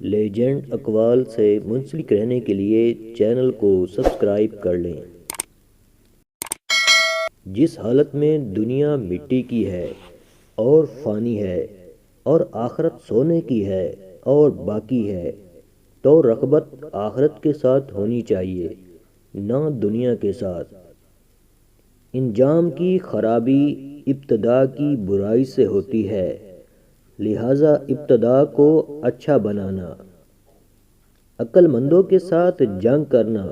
Legend اقوال سے منسلک رہنے کے لیے چینل کو سبسکرائب کر لیں۔ جس حالت میں دنیا مٹی کی ہے اور فانی ہے اور آخرت سونے کی ہے اور باقی ہے، تو رغبت آخرت کے ساتھ ہونی چاہیے، نہ دنیا کے ساتھ۔ انجام کی خرابی ابتدا کی برائی سے ہوتی ہے، لہذا ابتدا کو اچھا بنانا، عقل مندوں کے ساتھ جنگ کرنا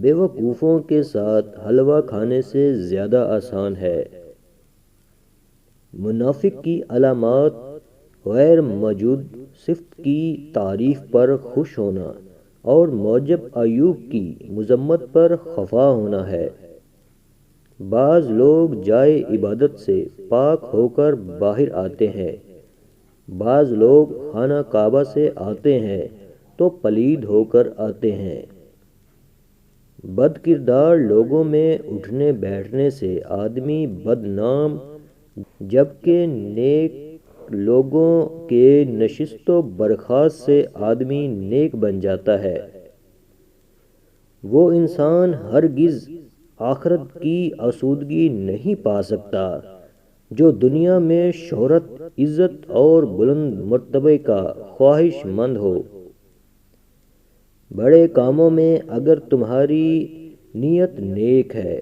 بے وقوفوں کے ساتھ حلوہ کھانے سے زیادہ آسان ہے۔ منافق کی علامات غیر موجود صفت کی تعریف پر خوش ہونا اور معجب ایوب کی مذمت پر خفا ہونا ہے۔ بعض لوگ جائے عبادت سے پاک ہو کر باہر آتے ہیں، بعض لوگ خانہ کعبہ سے آتے ہیں تو پلید ہو کر آتے ہیں۔ بد کردار لوگوں میں اٹھنے بیٹھنے سے آدمی بدنام، جبکہ نیک لوگوں کے نشست و برخاست سے آدمی نیک بن جاتا ہے۔ وہ انسان ہرگز آخرت کی آسودگی نہیں پا سکتا جو دنیا میں شہرت، عزت اور بلند مرتبے کا خواہش مند ہو۔ بڑے کاموں میں اگر تمہاری نیت نیک ہے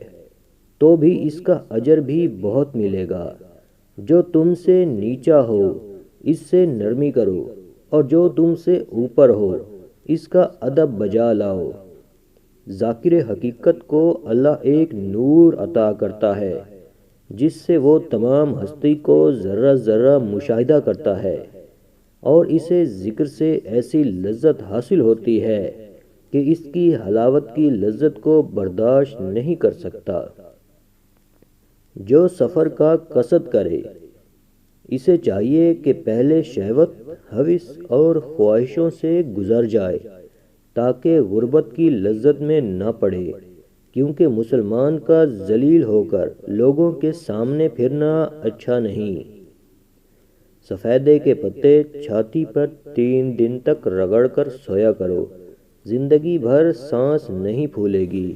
تو بھی اس کا اجر بھی بہت ملے گا۔ جو تم سے نیچا ہو اس سے نرمی کرو، اور جو تم سے اوپر ہو اس کا ادب بجا لاؤ۔ ذاکر حقیقت کو اللہ ایک نور عطا کرتا ہے جس سے وہ تمام ہستی کو ذرہ ذرہ مشاہدہ کرتا ہے، اور اسے ذکر سے ایسی لذت حاصل ہوتی ہے کہ اس کی حلاوت کی لذت کو برداشت نہیں کر سکتا۔ جو سفر کا قصد کرے اسے چاہیے کہ پہلے شہوت، ہوس اور خواہشوں سے گزر جائے تاکہ غربت کی لذت میں نہ پڑے، کیونکہ مسلمان کا ذلیل ہو کر لوگوں کے سامنے پھرنا اچھا نہیں۔ سفیدے کے پتے چھاتی پر 3 دن تک رگڑ کر سویا کرو، زندگی بھر سانس نہیں پھولے گی۔